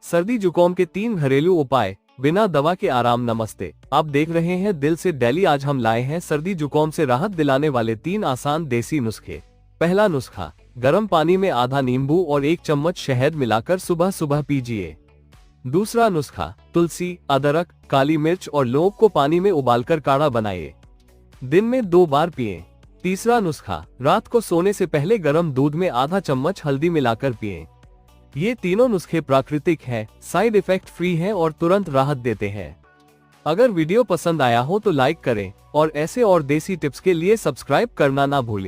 सर्दी जुकाम के 3 घरेलू उपाय, बिना दवा के आराम। नमस्ते, आप देख रहे हैं दिल से डेली। आज हम लाए हैं सर्दी जुकाम से राहत दिलाने वाले 3 आसान देसी नुस्खे। पहला नुस्खा, गर्म पानी में आधा नींबू और 1 चम्मच शहद मिलाकर सुबह सुबह पीजिए। दूसरा नुस्खा, तुलसी, अदरक, काली मिर्च और लौंग को पानी में उबालकर काढ़ा बनाइए। दिन में 2 बार पिएं। तीसरा नुस्खा, रात को सोने से पहले गर्म दूध में आधा चम्मच हल्दी मिलाकर पिएं। ये तीनों नुस्खे प्राकृतिक हैं, साइड इफेक्ट फ्री हैं और तुरंत राहत देते हैं। अगर वीडियो पसंद आया हो तो लाइक करें और ऐसे और देसी टिप्स के लिए सब्सक्राइब करना ना भूलें।